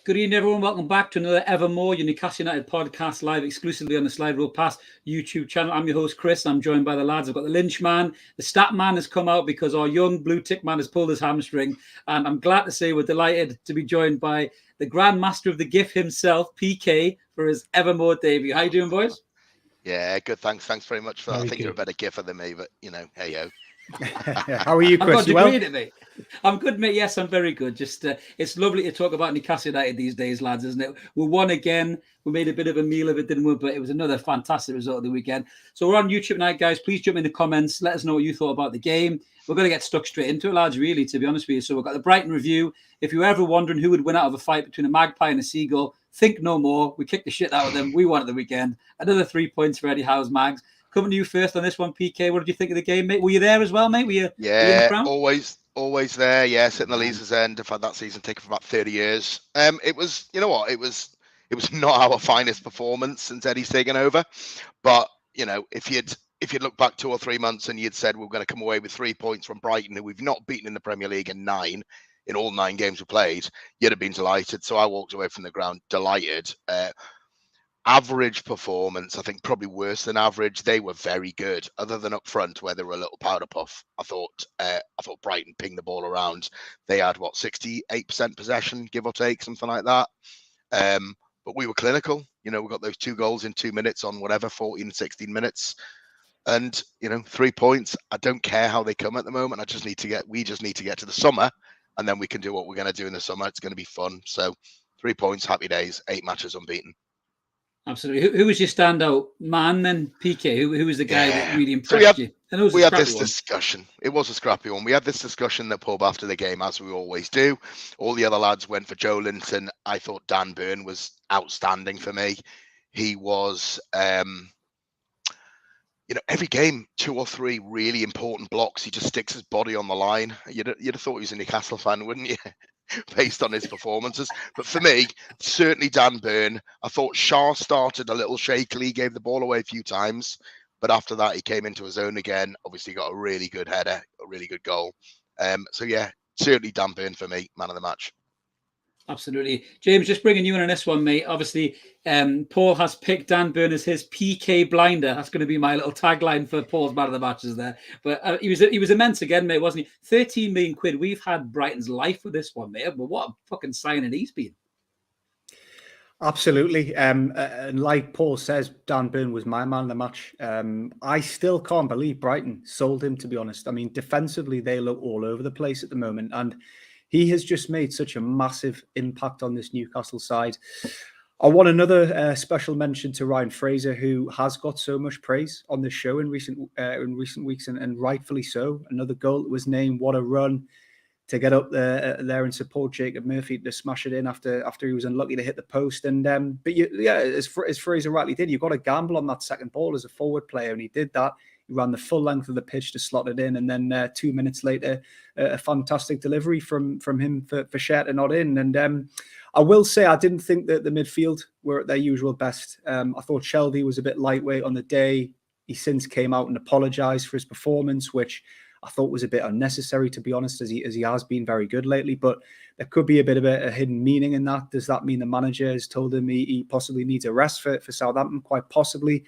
Good evening, everyone. Welcome back to another Evermore, your Newcastle United podcast, live exclusively on the Slide Rule Pass YouTube channel. I'm your host, Chris. I'm joined by the lads. I've got the Lynch man. The Stat man has come out because our young blue tick man has pulled his hamstring. And I'm glad to say we're delighted to be joined by the Grand Master of the GIF himself, PK, for his Evermore debut. How you doing, boys? Yeah, good. Thanks very much for that. I think you're a better giffer than me, but, hey, yo. How are you, Chris? I've got a degree in it, mate. I'm good, mate. Yes, I'm very good. Just it's lovely to talk about Newcastle United these days, lads, isn't it? We won again. We made a bit of a meal of it, didn't we? But it was another fantastic result of the weekend. So we're on YouTube tonight, guys. Please jump in the comments. Let us know what you thought about the game. We're going to get stuck straight into it, lads, really, to be honest with you. So we've got the Brighton review. If you were ever wondering who would win out of a fight between a magpie and a seagull, think no more. We kicked the shit out of them. We won at the weekend. Another 3 points for Eddie Howe's Mags. Coming to you first on this one, PK. What did you think of the game, mate? Were you there as well, mate? Were you in the crowd? always there. Yeah, sitting the Leazer's end. I've had that season ticket for about 30 years. It was, you know what? It was not our finest performance since Eddie's taken over. But if you'd looked back 2 or 3 months and you'd said we're going to come away with 3 points from Brighton, who we've not beaten in the Premier League in all 9 games we played, you'd have been delighted. So I walked away from the ground delighted. Average performance, I think probably worse than average. They were very good, other than up front where they were a little powder puff. I thought Brighton pinged the ball around. They had 68% possession, give or take, something like that. But we were clinical. We got those 2 goals in 2 minutes on 14, 16 minutes. And 3 points. I don't care how they come at the moment. We just need to get to the summer, and then we can do what we're going to do in the summer. It's going to be fun. So 3 points, happy days, 8 matches unbeaten. Absolutely. Who was your standout man then, PK? Who was the guy that really impressed you? We had this discussion. It was a scrappy one. We had this discussion in the pub after the game, as we always do. All the other lads went for Joe Linton. I thought Dan Burn was outstanding for me. He was, every game, 2 or 3 really important blocks. He just sticks his body on the line. You'd have thought he was a Newcastle fan, wouldn't you? Based on his performances. But for me, certainly Dan Burn. I thought Schar started a little shakily, gave the ball away a few times, but after that he came into his own again. Obviously got a really good header, a really good goal. So yeah, certainly Dan Burn for me, man of the match. Absolutely. James, just bringing you in on this one, mate. Obviously, Paul has picked Dan Burn as his PK blinder. That's going to be my little tagline for Paul's man of the matches there. But he was immense again, mate, wasn't he? 13 million quid. We've had Brighton's life with this one, mate. But what a fucking signing he's been. Absolutely. And like Paul says, Dan Burn was my man of the match. I still can't believe Brighton sold him, to be honest. I mean, defensively, they look all over the place at the moment. And he has just made such a massive impact on this Newcastle side. I want another special mention to Ryan Fraser, who has got so much praise on this show in recent weeks, and rightfully so. Another goal that was named. What a run to get up there and support Jacob Murphy to smash it in after he was unlucky to hit the post. And as Fraser rightly did, you've got to gamble on that second ball as a forward player, and he did that. He ran the full length of the pitch to slot it in, and then 2 minutes later, a fantastic delivery from him for Schar to not in. And I will say I didn't think that the midfield were at their usual best. I thought Shelby was a bit lightweight on the day. He since came out and apologised for his performance, which I thought was a bit unnecessary, to be honest, as he has been very good lately. But there could be a bit of a hidden meaning in that. Does that mean the manager has told him he possibly needs a rest for Southampton? Quite possibly.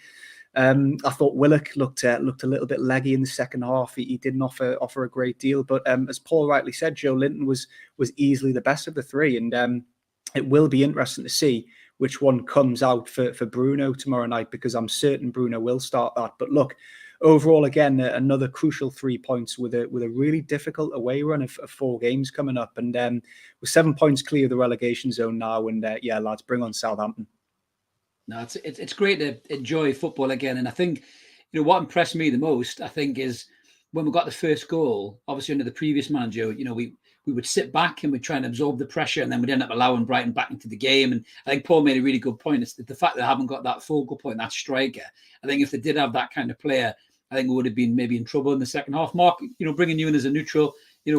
I thought Willock looked a little bit leggy in the second half. He didn't offer a great deal, but as Paul rightly said, Joe Linton was easily the best of the 3, and it will be interesting to see which one comes out for Bruno tomorrow night, because I'm certain Bruno will start that. But look, overall, again, another crucial 3 points with a really difficult away run of 4 games coming up, and with 7 points clear of the relegation zone now. And yeah, lads, bring on Southampton. No, it's great to enjoy football again. And I think, what impressed me the most, I think, is when we got the first goal, obviously under the previous manager, we would sit back and we'd try and absorb the pressure, and then we'd end up allowing Brighton back into the game. And I think Paul made a really good point. It's the fact that they haven't got that focal point, that striker. I think if they did have that kind of player, I think we would have been maybe in trouble in the second half. Mark, bringing you in as a neutral,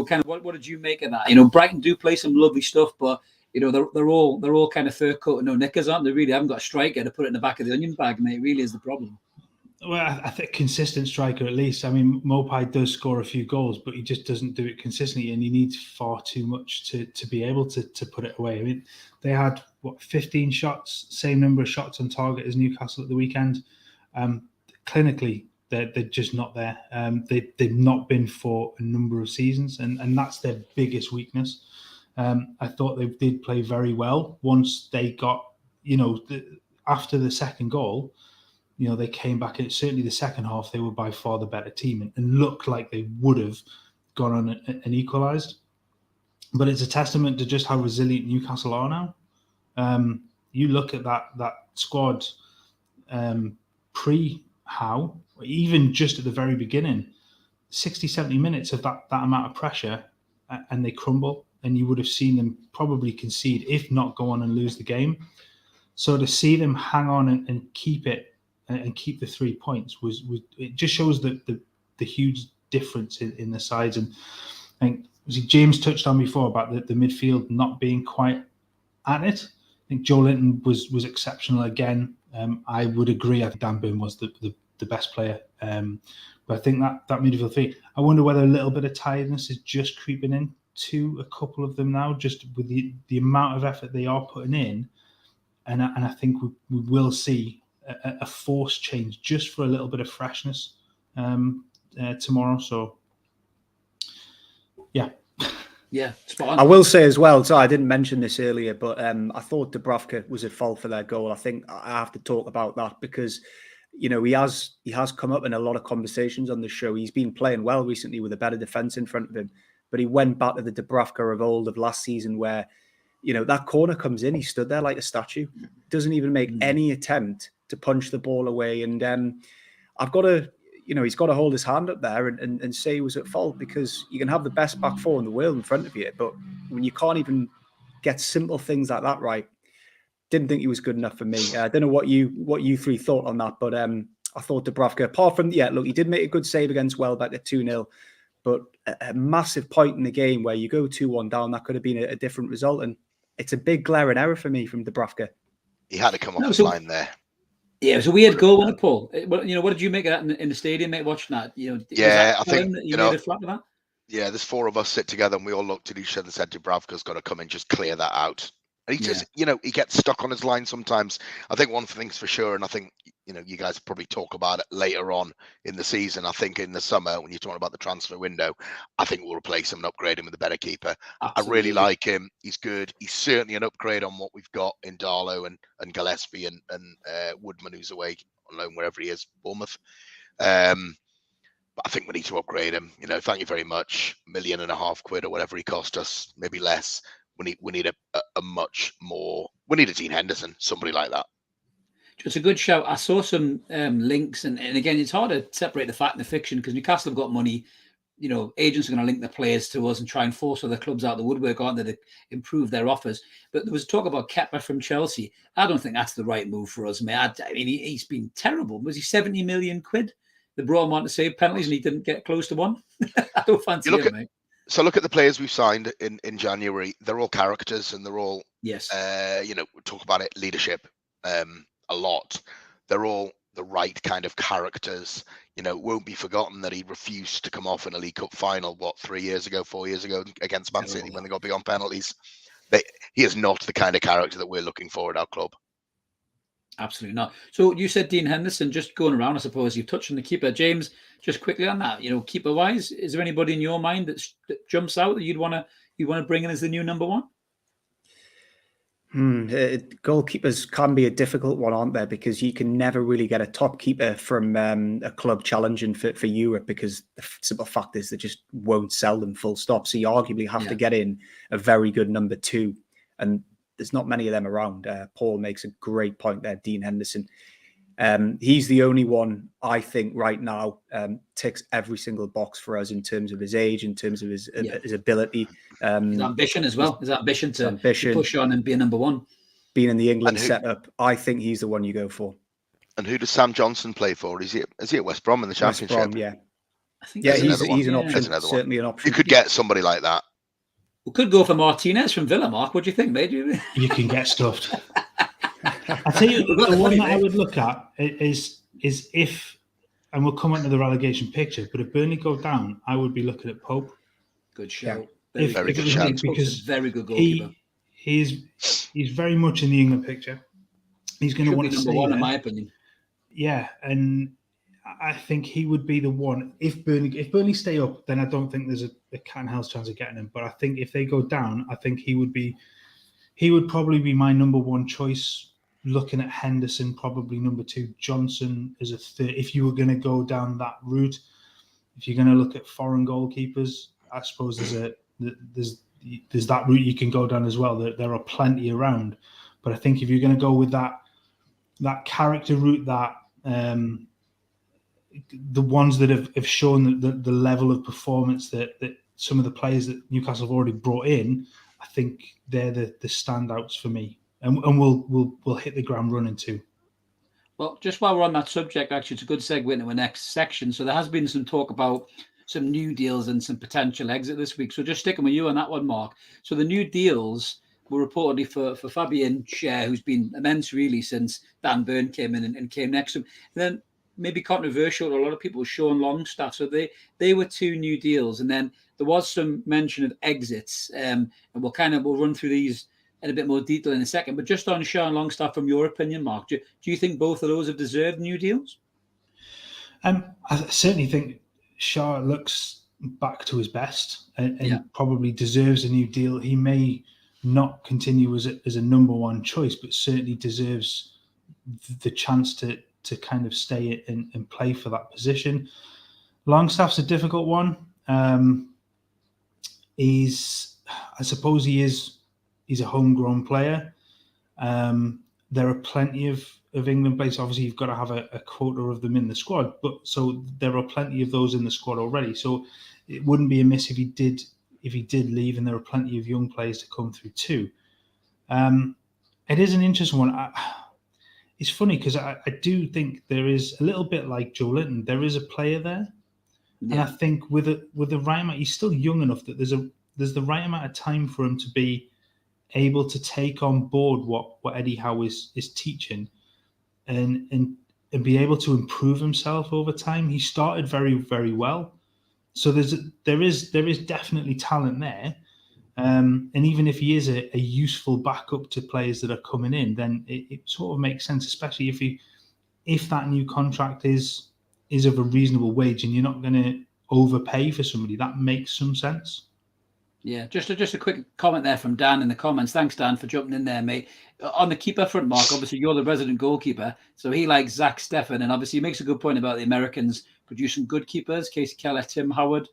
kind of what did you make of that? Brighton do play some lovely stuff, but they're all kind of fur coat and no knickers, aren't they? Really haven't got a striker to put it in the back of the onion bag, mate. It really is the problem. Well, I think consistent striker at least. I mean, Mopai does score a few goals, but he just doesn't do it consistently, and he needs far too much to be able to put it away. I mean, they had 15 shots, same number of shots on target as Newcastle at the weekend. Clinically, they're just not there. They've not been for a number of seasons, and that's their biggest weakness. I thought they did play very well once they got, after the second goal. They came back, and certainly the second half, they were by far the better team and looked like they would have gone on and equalised. But it's a testament to just how resilient Newcastle are now. You look at that squad pre-Howe, even just at the very beginning, 60, 70 minutes of that amount of pressure, and they crumble, and you would have seen them probably concede, if not go on and lose the game. So to see them hang on and keep it, and keep the 3 points was it just shows the huge difference in the sides. And I think James touched on before about the midfield not being quite at it. I think Joe Linton was exceptional again. I would agree. I think Dan Burn was the best player. But I think that midfield three, I wonder whether a little bit of tiredness is just creeping in to a couple of them now, just with the amount of effort they are putting in. And I think we will see a force change just for a little bit of freshness tomorrow. So, yeah. Yeah, spot on. I will say as well, so I didn't mention this earlier, but I thought Dubravka was at fault for their goal. I think I have to talk about that because, he has come up in a lot of conversations on the show. He's been playing well recently with a better defence in front of him, but he went back to the Dubravka of old of last season where, that corner comes in, he stood there like a statue, doesn't even make any attempt to punch the ball away. And I've got to, he's got to hold his hand up there and say he was at fault, because you can have the best back four in the world in front of you, but when you can't even get simple things like that right, didn't think he was good enough for me. I don't know what you three thought on that, but I thought Dubravka, apart from, look, he did make a good save against Welbeck at 2-0, but a massive point in the game where you go 2-1 down, that could have been a different result. And it's a big glaring error for me from Dubravka. He had to come off his line there. Yeah, it was a weird goal, wasn't it, Paul? What did you make of that in the stadium, mate, watching that? I think, you made a flat of that? Yeah, there's four of us sit together and we all looked at each other and said, Dubravka's got to come and just clear that out. And he just, he gets stuck on his line sometimes. I think one thing's for sure, and I think, you guys probably talk about it later on in the season. I think in the summer, when you're talking about the transfer window, I think we'll replace him and upgrade him with a better keeper. Absolutely. I really like him. He's good. He's certainly an upgrade on what we've got in Darlow and Gillespie and Woodman, who's away on loan wherever he is, Bournemouth. But I think we need to upgrade him. Thank you very much. £1.5 million or whatever he cost us, maybe less. We need a much more. We need a Dean Henderson, somebody like that. It's a good shout. I saw some links, and again, it's hard to separate the fact and the fiction because Newcastle have got money. Agents are going to link their players to us and try and force other clubs out of the woodwork, aren't they, to improve their offers. But there was talk about Kepa from Chelsea. I don't think that's the right move for us, mate. I mean, he's been terrible. Was he 70 million quid? They brought him on to save penalties and he didn't get close to one. I don't fancy him, mate. So look at the players we've signed in January. They're all characters and they're all, we talk about it, leadership a lot. They're all the right kind of characters. It won't be forgotten that he refused to come off in a League Cup final, 4 years ago against Man City when they got beyond penalties. He is not the kind of character that we're looking for at our club. Absolutely not. So you said Dean Henderson, just going around, I suppose you've touched on the keeper. James, just quickly on that, keeper wise, is there anybody in your mind that jumps out that you want to bring in as the new number one? Goalkeepers can be a difficult one, aren't they? Because you can never really get a top keeper from a club challenging for Europe, because the simple fact is they just won't sell them, full stop. So you arguably have to get in a very good number two, and there's not many of them around. Paul makes a great point there, Dean Henderson. He's the only one I think right now ticks every single box for us in terms of his age, in terms of his ability. His ambition as well. His ambition to push on and be a number one. Being in the England setup, I think he's the one you go for. And who does Sam Johnson play for? Is he at West Brom in the Championship? West Brom, yeah. I think he's an option. Certainly an option. You could get somebody like that. We could go for Martinez from Villa, Mark. What do you think, mate? You can get stuffed. I tell you, the one that I would look at is if and we'll come on to the relegation picture, but if Burnley go down, I would be looking at Pope. Good show. Very If good it was shout. me, because very good goalkeeper. he's very much in the England picture. He's going to Should want be to number stay one, there. in my opinion. Yeah, and I think he would be the one. If Burnley stay up, then I don't think there's a cat and hell's chance of getting him. But I think if they go down, I think he would probably be my number one choice. Looking at Henderson, probably number 2. Johnson as a third. If you were going to go down that route, if you're going to look at foreign goalkeepers, I suppose there's that route you can go down as well. There are plenty around, but I think if you're going to go with that character route, that the ones that have shown the level of performance that some of the players that Newcastle have already brought in, I think they're the standouts for me, and we'll hit the ground running too. Well, just while we're on that subject, actually, it's a good segue into the next section. So there has been some talk about some new deals and some potential exit this week. So just sticking with you on that one, Mark. So the new deals were reportedly for Fabian, Schar, who's been immense really since Dan Burn came in and came next to him. And then maybe controversial to a lot of people, Sean Longstaff. So they were 2 new deals. And then there was some mention of exits. And we'll run through these in a bit more detail in a second. But just on Sean Longstaff, from your opinion, Mark, do you think both of those have deserved new deals? I certainly think Schar looks back to his best and probably deserves a new deal. He may not continue as a number one choice, but certainly deserves the chance to kind of stay and play for that position. Longstaff's a difficult one. He's a homegrown player. There are plenty of England players. Obviously, you've got to have a quota of them in the squad, but so there are plenty of those in the squad already. So it wouldn't be amiss if he did leave, and there are plenty of young players to come through too. It is an interesting one. It's funny because I do think there is a little bit like Joe Linton. There is a player there, and I think with the right amount, he's still young enough that there's the right amount of time for him to be able to take on board what Eddie Howe is teaching, and be able to improve himself over time. He started very, very well, so there is definitely talent there. And even if he is a useful backup to players that are coming in, then it sort of makes sense, especially if that new contract is of a reasonable wage and you're not going to overpay for somebody. That makes some sense. Yeah, just a quick comment there from Dan in the comments. Thanks, Dan, for jumping in there, mate. On the keeper front, Mark, obviously you're the resident goalkeeper, so he likes Zach Steffen, and obviously he makes a good point about the Americans producing good keepers. Casey Keller, Tim Howard,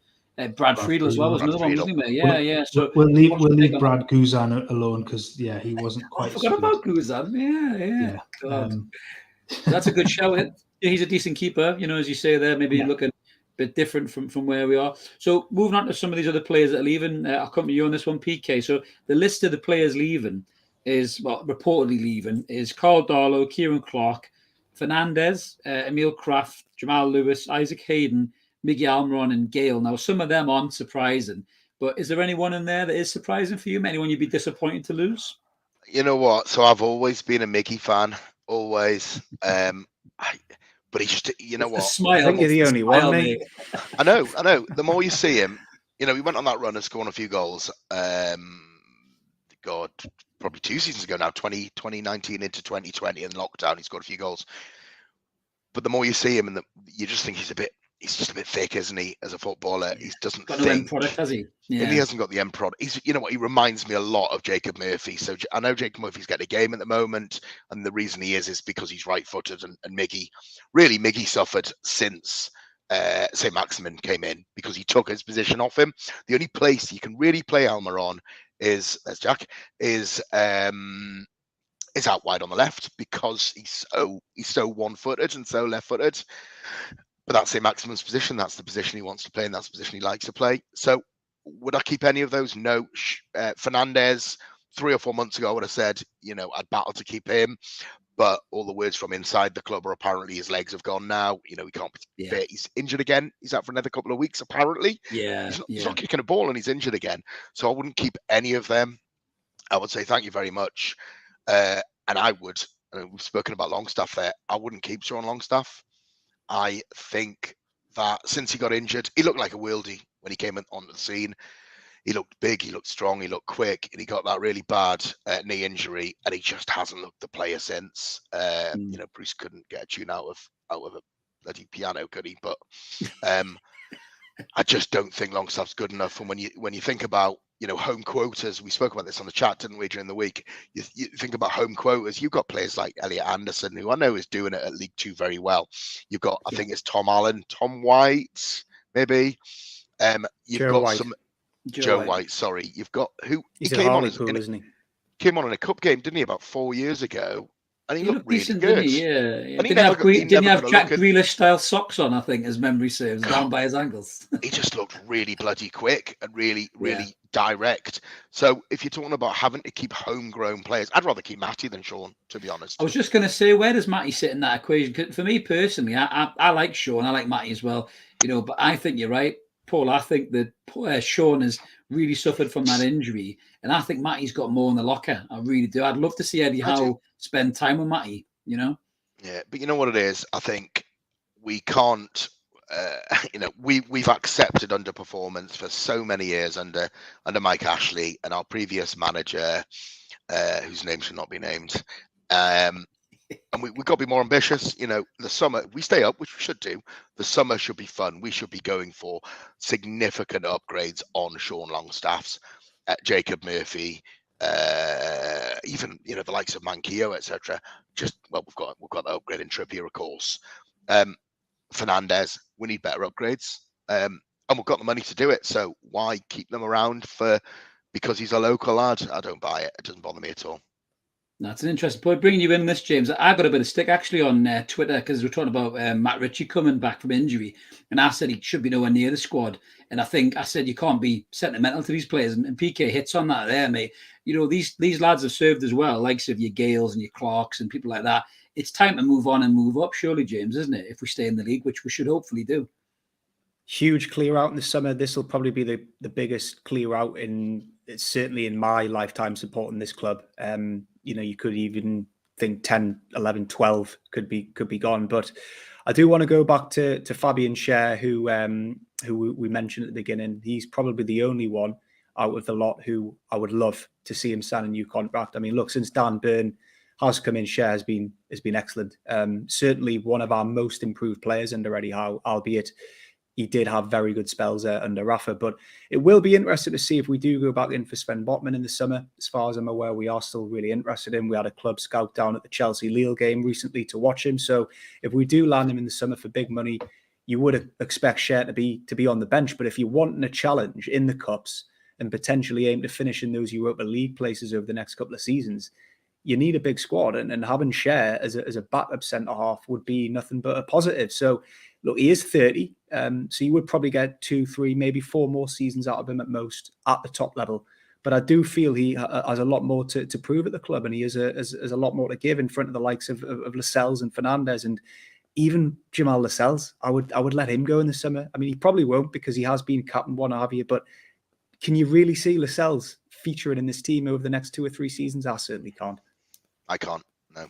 Brad Friedel as well was another one, wasn't he? Yeah. So we'll leave Brad Guzan alone because he wasn't quite. I forgot about Guzan. Yeah. That's a good show. He's a decent keeper, as you say there. Maybe looking bit different from where we are. So moving on to some of these other players that are leaving, I'll come to you on this one, PK. So the list of the players leaving reportedly leaving is Carl Darlow, Kieran Clark, Fernandez, Emil Kraft, Jamal Lewis, Isaac Hayden, Miggy Almiron, and Gale. Now, some of them aren't surprising, but is there anyone in there that is surprising for you? Anyone you'd be disappointed to lose? You know what? So I've always been a Miggy fan, always. But he's just, you know what? Smile. I think you're the only one, mate. I know. The more you see him, he went on that run and scored a few goals. Probably 2 seasons ago now, 2019 into 2020 in lockdown, he scored a few goals. But the more you see him, and you just think he's just a bit fake, isn't he, as a footballer? He doesn't got no end product, has he? Yeah. And he hasn't got the end product. He reminds me a lot of Jacob Murphy. So I know Jacob Murphy's getting a game at the moment, and the reason he is because he's right-footed, and Miggy suffered since Saint-Maximin came in because he took his position off him. The only place you can really play Almiron is out wide on the left because he's so one-footed and so left-footed. But that's Saint-Maximin's position. That's the position he wants to play, and that's the position he likes to play. So would I keep any of those? No. Fernandez, 3 or 4 months ago, I would have said, I'd battle to keep him. But all the words from inside the club are apparently his legs have gone now. He can't be fit. He's injured again. He's out for another couple of weeks, apparently. He's not kicking a ball, and he's injured again. So I wouldn't keep any of them. I would say thank you very much. And I would, we've spoken about Longstaff there, I wouldn't keep Sean Longstaff. I think that since he got injured, he looked like a worldie when he came onto the scene. He looked big, he looked strong, he looked quick, and he got that really bad knee injury, and he just hasn't looked the player since. Bruce couldn't get a tune out of a bloody piano, could he? But I just don't think Longstaff's good enough. And when you think about home quotas, we spoke about this on the chat, didn't we, during the week? You think about home quotas. You've got players like Elliot Anderson, who I know is doing it at League Two very well. You've got, I think it's Tom Allen, Tom White, maybe. Joe White. Sorry, you've got who? He's came on, isn't he? Came on in a cup game, didn't he, about 4 years ago? And he looked really decent, good. Didn't he? Yeah. Didn't he have Jack Grealish style socks on? I think, as memory serves, down by his ankles. He just looked really bloody quick and really direct. So if you're talking about having to keep homegrown players, I'd rather keep Matty than Sean, to be honest. I was just going to say, where does Matty sit in that equation? For me personally, I like Sean, I like Matty as well. But I think you're right, Paul. I think that Sean has really suffered from that injury, and I think Matty's got more in the locker. I really do. I'd love to see Eddie Howe spend time with Matty. Yeah, but you know what it is? I think we can't. We've accepted underperformance for so many years under Mike Ashley and our previous manager, whose name should not be named. And we've got to be more ambitious. The summer, we stay up, which we should do. The summer should be fun. We should be going for significant upgrades on Sean Longstaff's, Jacob Murphy, even the likes of Manquillo, etc. We've got the upgrade in Trippier, of course. Fernandez, we need better upgrades, and we've got the money to do it. So why keep them around because he's a local lad? I don't buy it. It doesn't bother me at all. That's an interesting point. Bringing you in this, James, I got a bit of stick actually on Twitter because we're talking about Matt Ritchie coming back from injury, and I said he should be nowhere near the squad. And I said you can't be sentimental to these players, and PK hits on that there, mate. These lads have served as well, likes of your Gales and your Clarks and people like that. It's time to move on and move up, surely, James, isn't it? If we stay in the league, which we should hopefully do. Huge clear out in the summer. This will probably be the biggest clear out certainly in my lifetime supporting this club. You could even think 10, 11, 12 could be gone. But I do want to go back to Fabian Schar, who we mentioned at the beginning. He's probably the only one out of the lot who I would love to see him sign a new contract. I mean, look, since Dan Burn has come in, Schar has been excellent. Certainly one of our most improved players under Eddie Howe, albeit he did have very good spells under Rafa. But it will be interesting to see if we do go back in for Sven Botman in the summer. As far as I'm aware, we are still really interested in. We had a club scout down at the Chelsea-Lille game recently to watch him. So if we do land him in the summer for big money, you would expect Schar to be on the bench. But if you're wanting a challenge in the Cups and potentially aim to finish in those Europa League places over the next couple of seasons, you need a big squad. And having Schar as a backup centre-half would be nothing but a positive. So look, he is 30, so you would probably get 2, 3, maybe 4 more seasons out of him at most at the top level. But I do feel he has a lot more to prove at the club, and he has a lot more to give in front of the likes of Lascelles and Fernandez, and even Jamal Lascelles. I would let him go in the summer. I mean, he probably won't because he has been captain one have you, but can you really see Lascelles featuring in this team over the next 2 or 3 seasons? I certainly can't. I can't. No.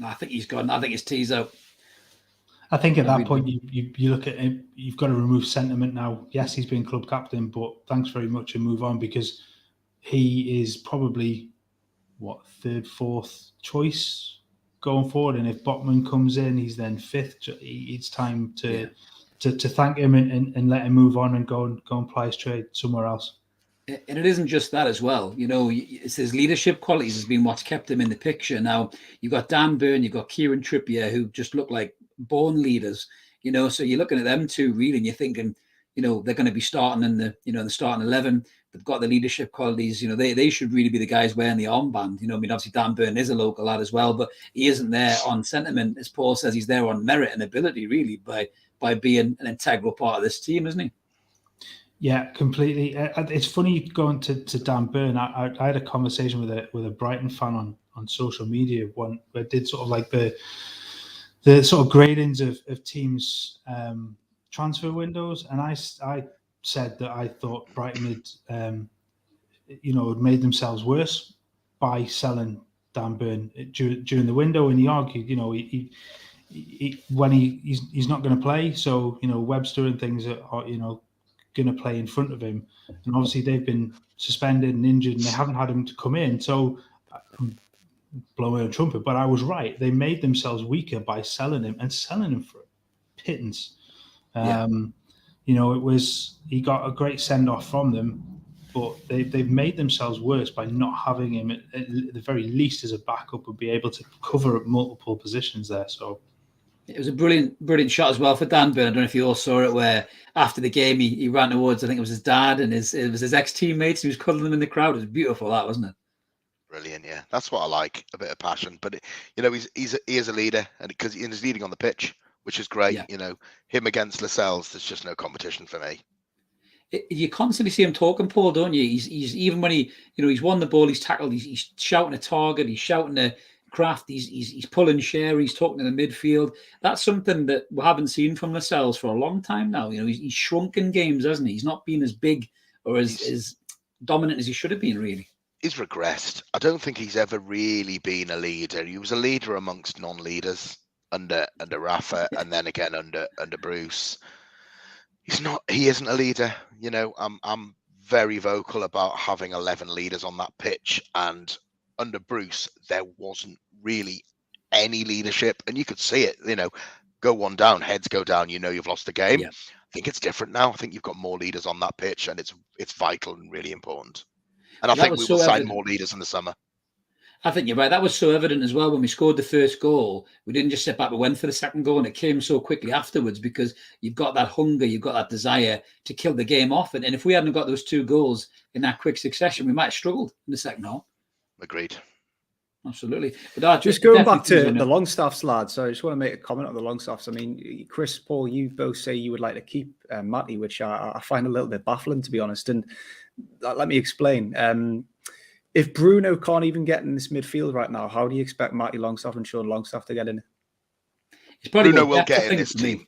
I think he's gone. I think his tea's out. I think at that point, you look at him, you've got to remove sentiment now. Yes, he's been club captain, but thanks very much and move on because he is probably, 3rd, 4th choice going forward. And if Botman comes in, he's then 5th. It's time to thank him and let him move on and go and ply his trade somewhere else. And it isn't just that as well. It's his leadership qualities has been what's kept him in the picture. Now, you've got Dan Burn, you've got Kieran Trippier, who just look like born leaders, so you're looking at them two really, and you're thinking, they're going to be starting in the starting 11. They've got the leadership qualities, they should really be the guys wearing the armband. Obviously Dan Burn is a local lad as well, but he isn't there on sentiment. As Paul says, he's there on merit and ability, really, by being an integral part of this team, isn't he? Yeah, completely. It's funny going to Dan Burn. I had a conversation with a Brighton fan on social media where I did sort of like the sort of gradings of teams' transfer windows, and I said that I thought Brighton had made themselves worse by selling Dan Burn during the window, and he argued, when he's not going to play. So, Webster and things are going to play in front of him. And obviously they've been suspended and injured and they haven't had him to come in. So I'm blowing a trumpet, but I was right. They made themselves weaker by selling him for pittance. He got a great send off from them, but they've made themselves worse by not having him at the very least as a backup and be able to cover up multiple positions there. So it was a brilliant shot as well for Dan Burn. I don't know if you all saw it, where after the game he ran towards, I think it was his dad and it was his ex-teammates. He was cuddling them in the crowd. It was beautiful, that, wasn't it? Brilliant, yeah. That's what I like, a bit of passion. But he is a leader, and because he's leading on the pitch, which is great. Yeah. Him against Lascelles, there's just no competition for me. You constantly see him talking, Paul, don't you? He's even when he's won the ball, he's tackled, he's shouting a target, he's shouting a craft, he's pulling Schar, he's talking to the midfield. That's something that we haven't seen from Lascelles for a long time now. He's shrunk in games, hasn't he? He's not been as big or as dominant as he should have been, really. He's regressed. I don't think he's ever really been a leader. He was a leader amongst non-leaders under Rafa, and then again under Bruce. He isn't a leader. I'm very vocal about having 11 leaders on that pitch, and under Bruce there wasn't really any leadership, and you could see it. Go one down, heads go down, you've lost the game. Yeah. I think it's different now. I think you've got more leaders on that pitch, and it's vital and really important. And I think we will sign more leaders in the summer. I think you're right. That was so evident as well when we scored the first goal. We didn't just sit back, we went for the second goal, and it came so quickly afterwards because you've got that hunger, you've got that desire to kill the game off. And if we hadn't got those 2 goals in that quick succession, we might have struggled in the second half. Agreed. Absolutely. But just going back to the Longstaffs, lads. So I just want to make a comment on the Longstaffs. I mean, Chris, Paul, you both say you would like to keep Matty, which I find a little bit baffling, to be honest. And let me explain. If Bruno can't even get in this midfield right now, how do you expect Matty Longstaff and Sean Longstaff to get in? Bruno will get in this team.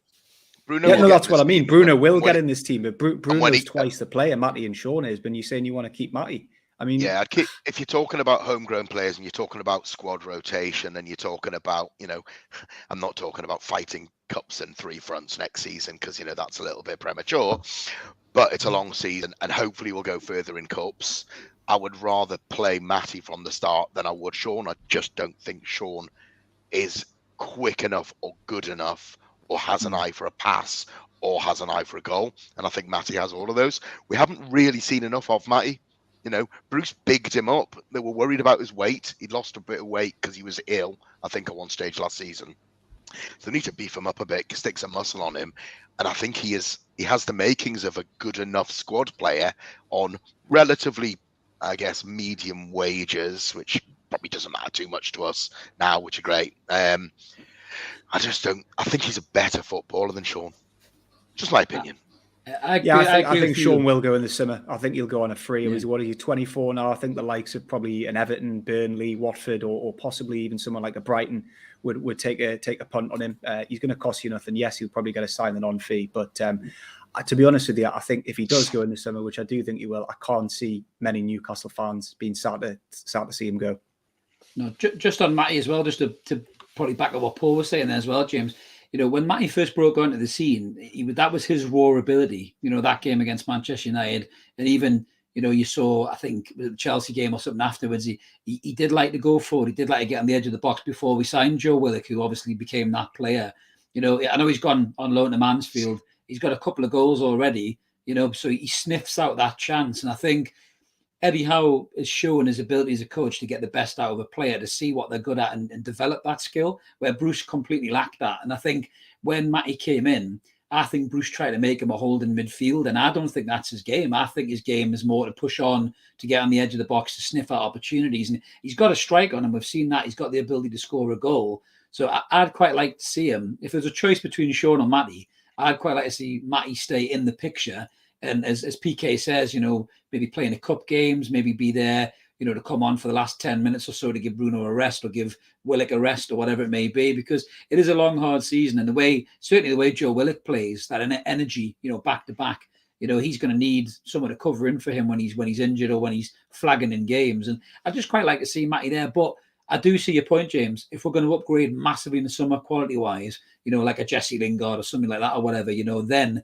That's what I mean. Bruno will get in this team, but Bruno's twice the player Matty and Sean is. But you're saying you want to keep Matty. I mean, yeah, if you're talking about homegrown players and you're talking about squad rotation and you're talking about, I'm not talking about fighting cups and 3 fronts next season because, that's a little bit premature, but it's a long season and hopefully we'll go further in cups. I would rather play Matty from the start than I would Sean. I just don't think Sean is quick enough or good enough or has an eye for a pass or has an eye for a goal. And I think Matty has all of those. We haven't really seen enough of Matty. Bruce bigged him up. They were worried about his weight. He'd lost a bit of weight because he was ill, I think, at one stage last season. So they need to beef him up a bit, stick some muscle on him. And I think he has the makings of a good enough squad player on relatively, I guess, medium wages, which probably doesn't matter too much to us now, which are great. I think he's a better footballer than Sean. Just my opinion. I think Sean will go in the summer. I think he'll go on a free. Yeah. What are you, 24 now? I think the likes of probably an Everton, Burnley, Watford, or possibly even someone like a Brighton would take a punt on him. He's going to cost you nothing. Yes, he'll probably get a sign-on fee, but to be honest with you, I think if he does go in the summer, which I do think he will, I can't see many Newcastle fans being sad to see him go. No, just on Matty as well, just to probably back up what Paul was saying there as well, James. When Matty first broke onto the scene, that was his raw ability. That game against Manchester United, and even you saw, I think, the Chelsea game or something afterwards. He did like to go forward. He did like to get on the edge of the box before we signed Joe Willock, who obviously became that player. I know he's gone on loan to Mansfield. He's got a couple of goals already. So he sniffs out that chance, and I think Eddie Howe has shown his ability as a coach to get the best out of a player, to see what they're good at and develop that skill, where Bruce completely lacked that. And I think when Matty came in, I think Bruce tried to make him a holding midfield, and I don't think that's his game. I think his game is more to push on, to get on the edge of the box, to sniff out opportunities. And he's got a strike on him. We've seen that. He's got the ability to score a goal. So I'd quite like to see him. If there's a choice between Sean or Matty, I'd quite like to see Matty stay in the picture. And as PK says, maybe playing the cup games, maybe be there, to come on for the last 10 minutes or so to give Bruno a rest or give Willock a rest or whatever it may be, because it is a long, hard season. And certainly the way Joe Willock plays, that energy, back to back, he's going to need someone to cover in for him when he's injured or when he's flagging in games. And I just quite like to see Matty there. But I do see your point, James. If we're going to upgrade massively in the summer, quality-wise, like a Jesse Lingard or something like that or whatever, then,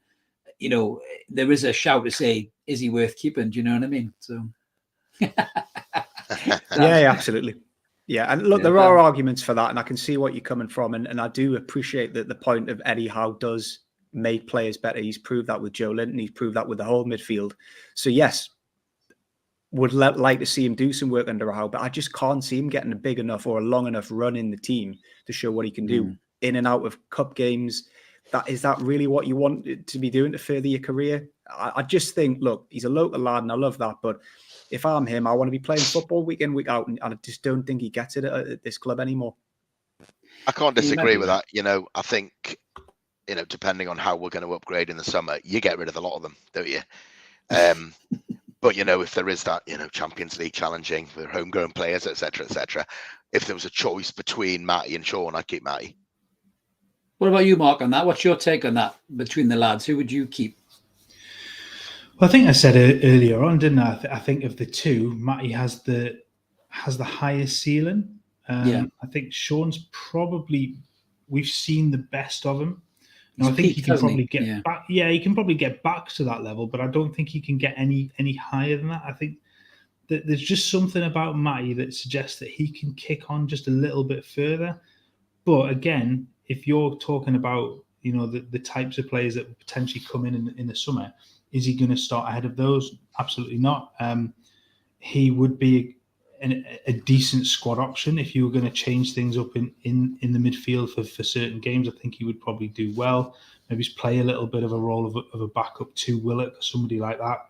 there is a shout to say, is he worth keeping? Do you know what I mean? So, yeah, absolutely. Yeah, and look, there are arguments for that, and I can see what you're coming from, and I do appreciate that the point of Eddie Howe does make players better. He's proved that with Joe Linton. He's proved that with the whole midfield. So yes, would like to see him do some work under Howe, but I just can't see him getting a big enough or a long enough run in the team to show what he can do in and out of cup games. Is that really what you want to be doing to further your career? I just think, look, he's a local lad, and I love that, but if I'm him, I want to be playing football week in, week out, and I just don't think he gets it at this club anymore. I can't disagree with that. I think, depending on how we're going to upgrade in the summer, you get rid of a lot of them, don't you? But, if there is that, Champions League challenging for homegrown players, etc., if there was a choice between Matty and Sean, I'd keep Matty. What about you, Mark, on that? What's your take on that between the lads? Who would you keep? Well, I think I said it earlier on, didn't I? I think of the two, Matty has the highest ceiling. I think Sean's probably, we've seen the best of him. I think he can probably get back. Yeah, he can probably get back to that level, but I don't think he can get any higher than that. I think that there's just something about Matty that suggests that he can kick on just a little bit further. But again, if you're talking about the types of players that would potentially come in the summer, is he going to start ahead of those? Absolutely not. He would be a decent squad option if you were going to change things up in the midfield for certain games. I think he would probably do well. Maybe play a little bit of a role of a backup to Willock or somebody like that.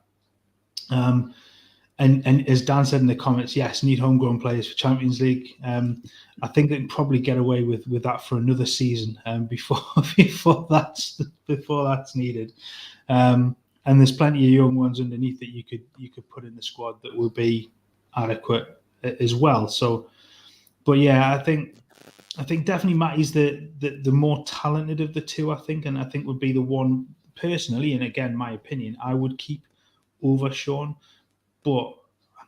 And as Dan said in the comments, yes, need homegrown players for Champions League. I think they can probably get away with that for another season before that's needed. And there's plenty of young ones underneath that you could put in the squad that will be adequate as well. So, but yeah, I think definitely Matty's the more talented of the two. I think would be the one personally, and again, my opinion, I would keep over Sean. But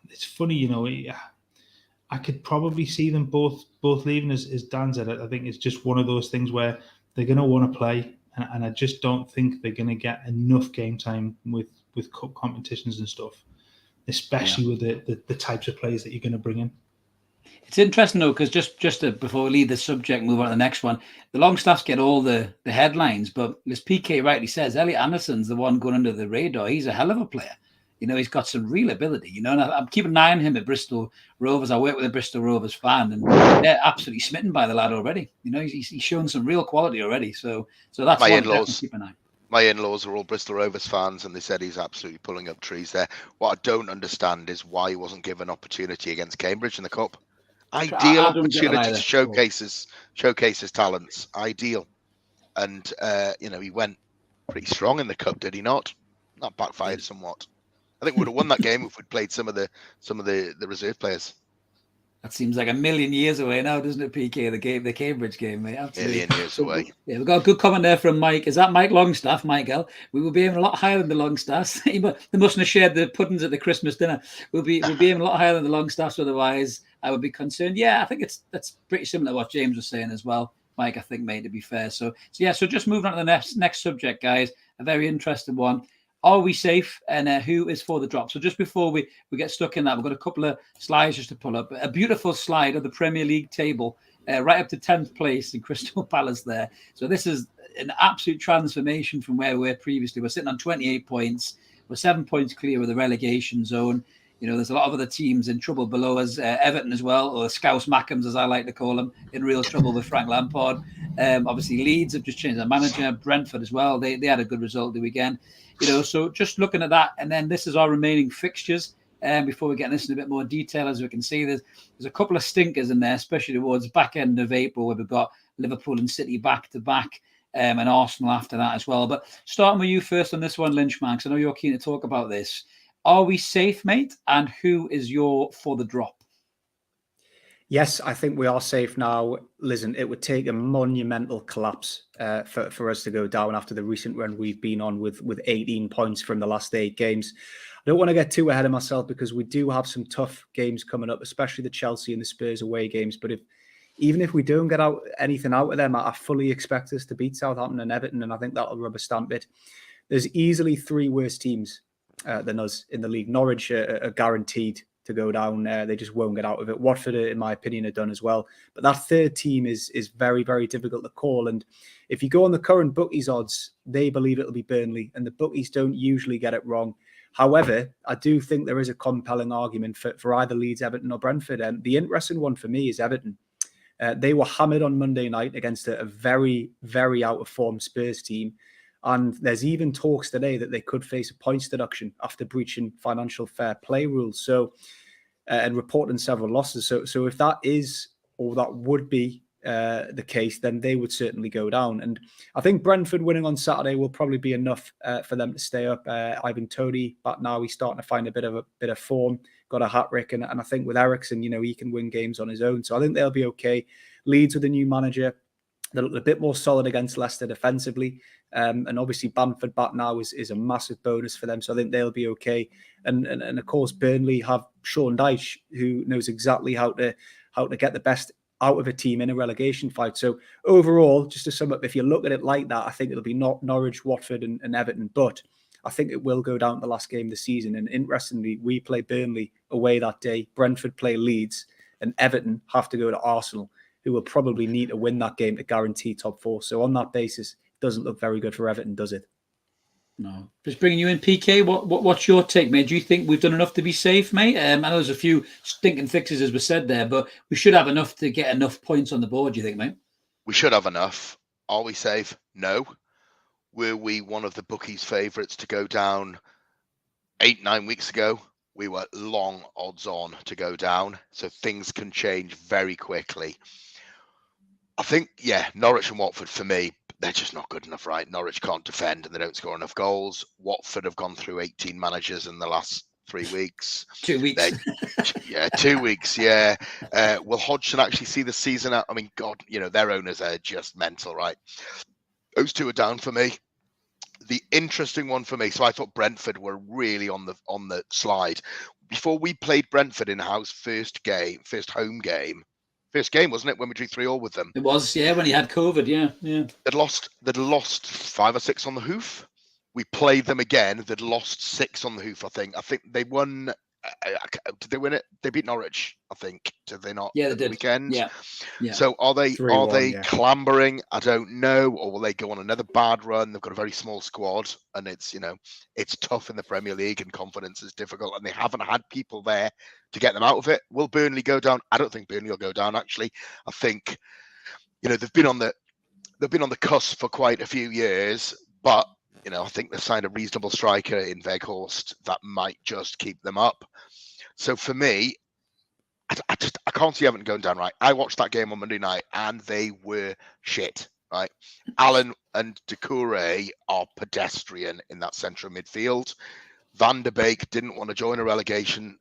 it's funny, I could probably see them both leaving, as Dan said. I think it's just one of those things where they're going to want to play, and I just don't think they're going to get enough game time with cup competitions and stuff, especially with the types of players that you're going to bring in. It's interesting though, because just before we leave the subject, move on to the next one. The Longstaffs get all the headlines, but as PK rightly says, Elliot Anderson's the one going under the radar. He's a hell of a player. He's got some real ability, and I'm keeping an eye on him at Bristol Rovers. I work with a Bristol Rovers fan, and they're absolutely smitten by the lad already. He's shown some real quality already. So that's my one in-laws. Keep an eye. My in-laws are all Bristol Rovers fans, and they said he's absolutely pulling up trees there. What I don't understand is why he wasn't given opportunity against Cambridge in the Cup. Ideal opportunity to showcase his talents. Ideal, and he went pretty strong in the Cup, did he not? That backfired somewhat. I think we would have won that game if we'd played some of the reserve players. That seems like a million years away now, doesn't it, PK? The Cambridge game, mate. Absolutely. Million years away. Yeah, we've got a good comment there from Mike. Is that Mike Longstaff, Michael? We will be aiming a lot higher than the Longstaffs. They mustn't have shared the puddings at the Christmas dinner. We'll be aiming a lot higher than the Longstaffs. Otherwise, I would be concerned. Yeah, I think that's pretty similar to what James was saying as well, Mike. I think, mate, to be fair. So just moving on to the next subject, guys. A very interesting one. Are we safe, and who is for the drop? So just before we get stuck in that, we've got a couple of slides just to pull up. A beautiful slide of the Premier League table, right up to 10th place in Crystal Palace there. So this is an absolute transformation from where we were previously. We're sitting on 28 points. We're 7 points clear of the relegation zone. There's a lot of other teams in trouble below us. Everton as well, or Scouse Mackhams, as I like to call them, in real trouble with Frank Lampard. Obviously, Leeds have just changed their manager. Brentford as well. They had a good result the weekend. So just looking at that, and then this is our remaining fixtures. Before we get into this in a bit more detail, as we can see, there's a couple of stinkers in there, especially towards back end of April, where we've got Liverpool and City back to back, and Arsenal after that as well. But starting with you first on this one, Lynchman, because I know you're keen to talk about this. Are we safe, mate? And who is your for the drop? Yes, I think we are safe now. Listen, it would take a monumental collapse for us to go down after the recent run we've been on with 18 points from the last 8 games. I don't want to get too ahead of myself because we do have some tough games coming up, especially the Chelsea and the Spurs away games. But even if we don't get anything out of them, I fully expect us to beat Southampton and Everton, and I think that'll rubber stamp it. There's easily 3 worse teams than us in the league. Norwich are guaranteed to go down. They just won't get out of it. Watford, in my opinion, are done as well. But that third team is very, very difficult to call. And if you go on the current bookies odds, they believe it'll be Burnley, and the bookies don't usually get it wrong. However, I do think there is a compelling argument for either Leeds, Everton or Brentford. And the interesting one for me is Everton. They were hammered on Monday night against a very, very out-of-form Spurs team. And there's even talks today that they could face a points deduction after breaching financial fair play rules. So, and reporting several losses. So if that is, or that would be the case, then they would certainly go down. And I think Brentford winning on Saturday will probably be enough for them to stay up. Ivan Toney, but now he's starting to find a bit of form. Got a hat-trick, and I think with Eriksen, he can win games on his own. So I think they'll be okay. Leeds with a new manager. They look a bit more solid against Leicester defensively. And obviously Bamford back now is a massive bonus for them. So I think they'll be okay. And of course, Burnley have Sean Dyche, who knows exactly how to get the best out of a team in a relegation fight. So overall, just to sum up, if you look at it like that, I think it'll be Norwich, Watford and Everton. But I think it will go down to the last game of the season. And interestingly, we play Burnley away that day. Brentford play Leeds, and Everton have to go to Arsenal, who will probably need to win that game to guarantee top 4. So on that basis, it doesn't look very good for Everton, does it? No. Just bringing you in, PK, what's your take, mate? Do you think we've done enough to be safe, mate? I know there's a few stinking fixes, as we said there, but we should have enough to get enough points on the board, do you think, mate? We should have enough. Are we safe? No. Were we one of the bookies' favourites to go down 8-9 weeks ago? We were long odds on to go down, so things can change very quickly. I think, Norwich and Watford, for me, they're just not good enough, right? Norwich can't defend and they don't score enough goals. Watford have gone through 18 managers in the last 3 weeks. 2 weeks. 2 weeks, yeah. Will Hodgson actually see the season out? I mean, God, their owners are just mental, right? Those 2 are down for me. The interesting one for me, so I thought Brentford were really on the slide. Before we played Brentford in-house, first home game, wasn't it, when we drew 3-3 with them? It was, when he had COVID, yeah. They'd lost 5 or 6 on the hoof. We played them again. They'd lost 6 on the hoof, I think. I think they won. Did they win it? They beat Norwich, I think. Did they not? Yeah, they did. The weekend. Yeah. So are they 3-1, clambering? I don't know. Or will they go on another bad run? They've got a very small squad, and it's tough in the Premier League, and confidence is difficult, and they haven't had people there to get them out of it. Will Burnley go down? I don't think Burnley will go down. Actually, I think they've been on the cusp for quite a few years, but I think they've signed a reasonable striker in Weghorst that might just keep them up. So for me, I can't see Everton going down, right? I watched that game on Monday night and they were shit, right? Allen and Doucouré are pedestrian in that central midfield. Van der Beek didn't want to join a relegation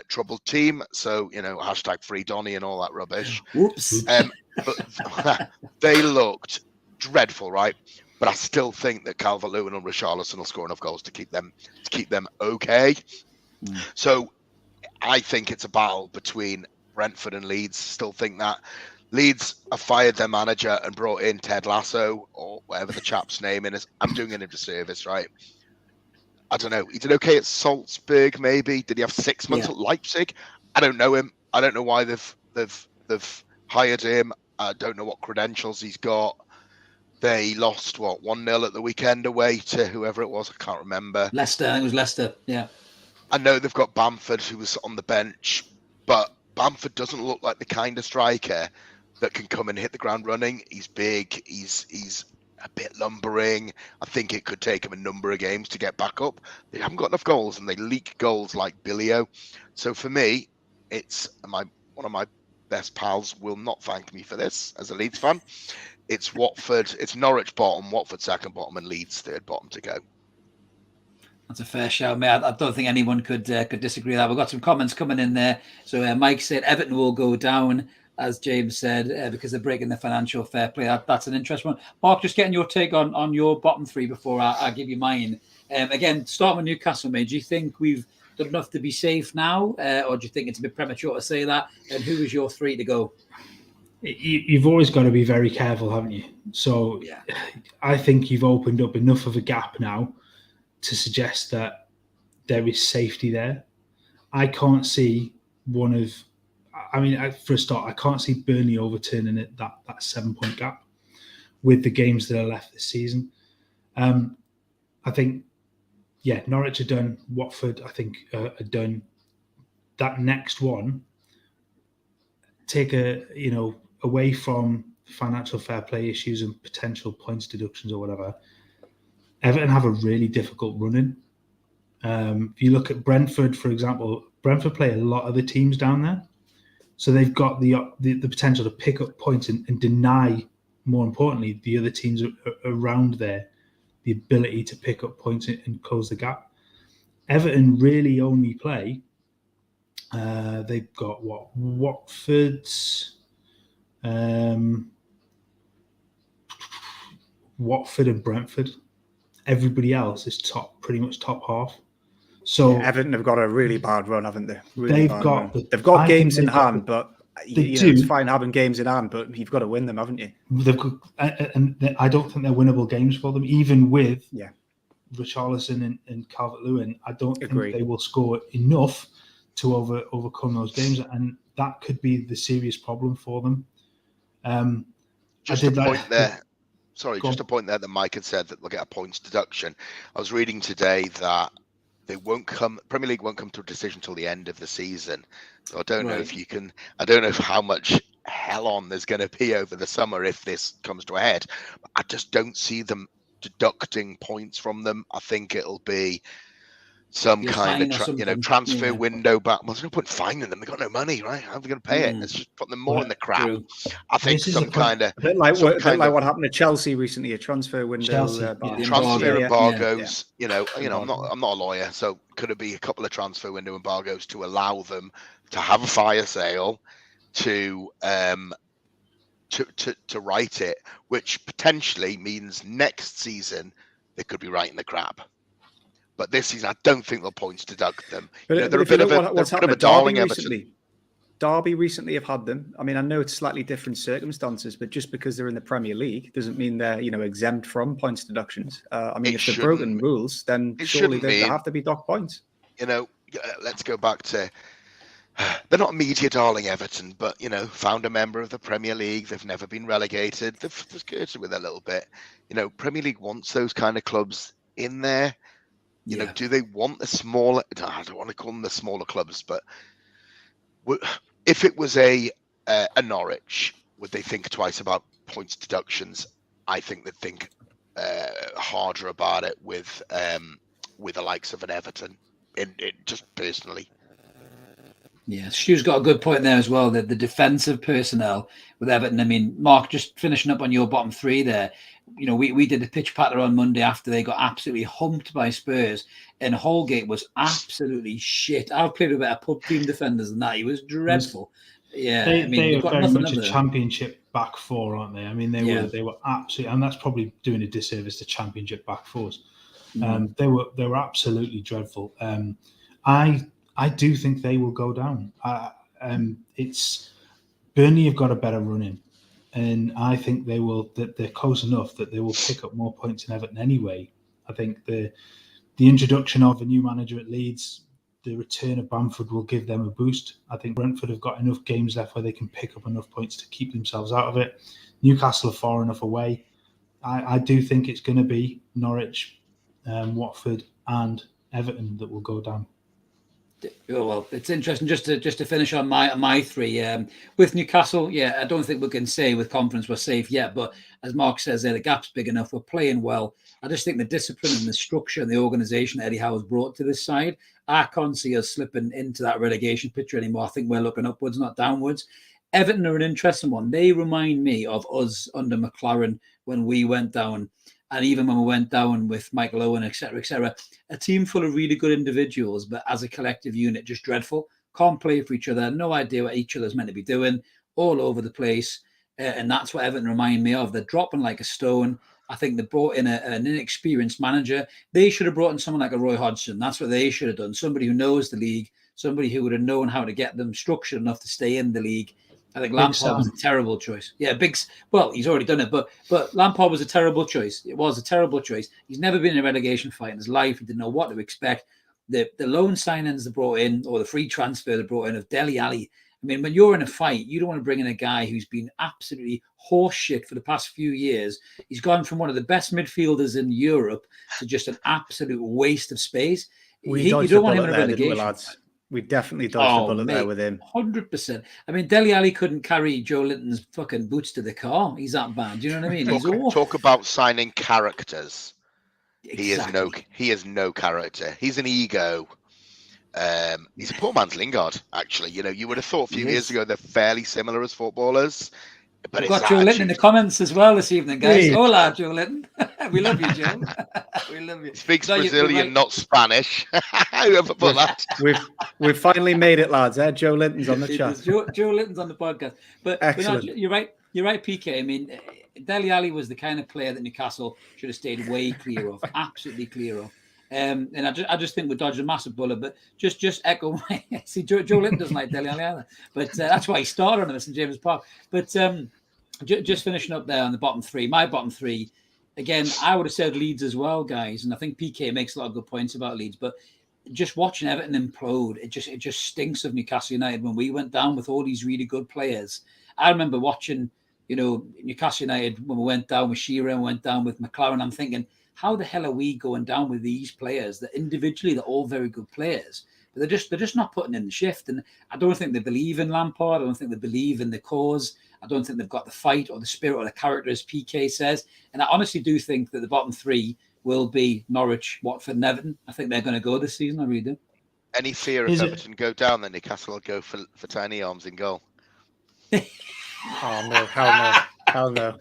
troubled team. So, hashtag free Donny and all that rubbish. Whoops. But they looked dreadful, right? But I still think that Calvert-Lewin and Richarlison will score enough goals to keep them okay. So I think it's a battle between Brentford and Leeds. Still think that Leeds have fired their manager and brought in Ted Lasso or whatever the chap's name is. I'm doing him a disservice, right? I don't know. He did okay at Salzburg, maybe. Did he have 6 months at Leipzig? I don't know him. I don't know why they've hired him. I don't know what credentials he's got. They lost, 1-0 at the weekend away to whoever it was. I can't remember. Leicester. I think it was Leicester. Yeah. I know they've got Bamford, who was on the bench, but Bamford doesn't look like the kind of striker that can come and hit the ground running. He's big. He's a bit lumbering. I think it could take him a number of games to get back up. They haven't got enough goals, and they leak goals like Billio. So for me, it's one of my best pals will not thank me for this as a Leeds fan. It's Watford. It's Norwich bottom, Watford second bottom, and Leeds third bottom to go. That's a fair shout, mate. I don't think anyone could disagree with that. We've got some comments coming in there. So Mike said Everton will go down, as James said, because they're breaking the financial fair play. That's an interesting one. Mark, just getting your take on your bottom three before I give you mine. Again, starting with Newcastle, mate. Do you think we've done enough to be safe now, or do you think it's a bit premature to say that? And who is your three to go? You've always got to be very careful, haven't you? So Yeah. I think you've opened up enough of a gap now to suggest that there is safety there. I can't see for a start, I can't see Burnley overturning that 7-point gap with the games that are left this season. I think, Norwich are done. Watford, I think, are done. That next one, take away from financial fair play issues and potential points deductions or whatever, Everton have a really difficult run-in. If you look at Brentford, for example, Brentford play a lot of the teams down there. So they've got the potential to pick up points and deny, more importantly, the other teams around there the ability to pick up points and close the gap. Everton really only play, they've got Watford's... Watford and Brentford. Everybody else is pretty much top half. So Everton have got a really bad run, haven't they? They've got games in hand, but it's fine having games in hand, but you've got to win them, haven't you? They've got, and I don't think they're winnable games for them, even with Richarlison and Calvert-Lewin. I don't think they will score enough to overcome those games, and that could be the serious problem for them. Just a point there. Sorry, just a point there that Mike had said that they'll get a points deduction. I was reading today that Premier League won't come to a decision till the end of the season. So I don't know if you can, I don't know how much hell on there's going to be over the summer if this comes to a head. But I just don't see them deducting points from them. I think it'll be some kind of transfer window back. Well, there's no point fining them. They've got no money, right? How are they going to pay it? Let's just put them more in the crap. True. I think some kind of... A bit like what happened to Chelsea recently, a transfer window. Transfer embargoes. Yeah. I'm not a lawyer, so could it be a couple of transfer window embargoes to allow them to have a fire sale to right it, which potentially means next season they could be right in the crap. But this season, I don't think they'll points deduct them. They're a bit of a darling Everton. Derby recently have had them. I mean, I know it's slightly different circumstances, but just because they're in the Premier League doesn't mean they're exempt from points deductions. If they've broken rules, then surely they have to be docked points. Let's go back to... They're not media darling Everton, but, found a member of the Premier League. They've never been relegated. They've skirted with a little bit. Premier League wants those kind of clubs in there. Do they want the smaller? I don't want to call them the smaller clubs, but if it was a Norwich, would they think twice about points deductions? I think they'd think harder about it with the likes of an Everton. Just personally. Yeah, Stu's got a good point there as well. That the defensive personnel with Everton. I mean, Mark, just finishing up on your bottom three there. We did the pitch patter on Monday after they got absolutely humped by Spurs, and Holgate was absolutely shit. I've played with better pub team defenders than that. He was dreadful. Yeah, they are very much a championship back four, aren't they? I mean, they were absolutely, and that's probably doing a disservice to championship back fours. They were absolutely dreadful. I do think they will go down. It's Burnley have got a better run in, and I think they will. That they're close enough that they will pick up more points in Everton anyway. I think the introduction of a new manager at Leeds, the return of Bamford will give them a boost. I think Brentford have got enough games left where they can pick up enough points to keep themselves out of it. Newcastle are far enough away. I do think it's going to be Norwich, Watford, and Everton that will go down. Oh, well, it's interesting just to finish on my three with Newcastle. Yeah, I don't think we can say with confidence we're safe yet, but as Mark says there, the gap's big enough. We're playing well. I just think the discipline and the structure and the organisation Eddie Howe has brought to this side, I can't see us slipping into that relegation picture anymore. I think we're looking upwards, not downwards. Everton are an interesting one. They remind me of us under McLaren when we went down. And even when we went down with Michael Owen, et cetera, a team full of really good individuals, but as a collective unit, just dreadful. Can't play for each other. No idea what each other's meant to be doing. All over the place. And that's what Everton remind me of. They're dropping like a stone. I think they brought in an inexperienced manager. They should have brought in someone like a Roy Hodgson. That's what they should have done. Somebody who knows the league, somebody who would have known how to get them structured enough to stay in the league. I think Lampard was a terrible choice. Yeah, well, he's already done it, but Lampard was a terrible choice. It was a terrible choice. He's never been in a relegation fight in his life. He didn't know what to expect. The loan signings they brought in, or the free transfer they brought in of Dele Alli. I mean, when you're in a fight, you don't want to bring in a guy who's been absolutely horseshit for the past few years. He's gone from one of the best midfielders in Europe to just an absolute waste of space. You don't want him in a relegation fight. We definitely dodged the bullet there with him. 100%. I mean, Dele Alli couldn't carry Joe Linton's fucking boots to the car. He's that bad. Do you know what I mean? Talk about signing characters. Exactly. He is no character. He's an ego. He's a poor man's Lingard, actually. You know, you would have thought a few years ago they're fairly similar as footballers. But we've got Joe Linton in the comments as well this evening, guys. Hey. Hola, Joe Linton. We love you, Joe. We love you. Speaks Brazilian, not Spanish. Whoever put that. We've finally made it, lads. Joe Linton's on the chat. Joe Linton's on the podcast. But no, you're right. You're right, PK. I mean, Dele Alli was the kind of player that Newcastle should have stayed way clear of. Absolutely clear of. And I just think we dodged a massive bullet, but just echo my see Joe Linton doesn't like Dele Alli either, but that's why he started on us in James Park. But just finishing up there on the bottom three, my bottom three, again, I would have said Leeds as well, guys, and I think PK makes a lot of good points about Leeds, but just watching Everton implode, it just stinks of Newcastle United when we went down with all these really good players. I remember watching, Newcastle United when we went down with Shearer and went down with McLaren. I'm thinking, how the hell are we going down with these players that individually they're all very good players, but they're just not putting in the shift? And I don't think they believe in Lampard. I don't think they believe in the cause. I don't think they've got the fight or the spirit or the character, as PK says. And I honestly do think that the bottom three will be Norwich, Watford, and Everton. I think they're going to go this season. I really do. Any fear if Everton go down, then Newcastle will go for tiny arms in goal. Oh no! Hell no!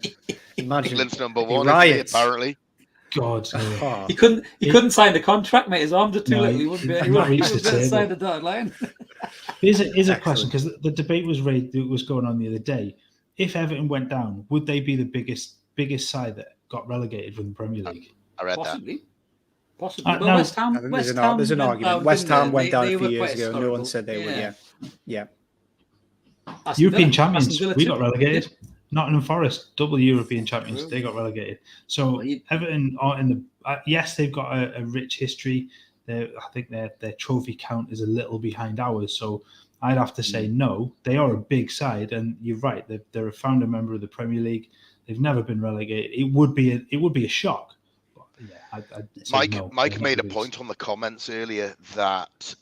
Imagine England's number one, apparently. God, he couldn't sign the contract, mate. His arms are too little. He wouldn't be able to sign the dotted line. Here's a question, because the debate was going on the other day. If Everton went down, would they be the biggest side that got relegated from the Premier League? I read Possibly. But West Ham. There's an argument. West Ham went down a few years ago. No one said they would. Yeah. European champions. We got relegated. Nottingham Forest, double European champions. They got relegated. So Everton are in the. Yes, they've got a rich history. I think their trophy count is a little behind ours. So I'd have to say no. They are a big side, and you're right. They're a founder member of the Premier League. They've never been relegated. It would be a shock. But yeah, I'd say no. Mike made a point on the comments earlier that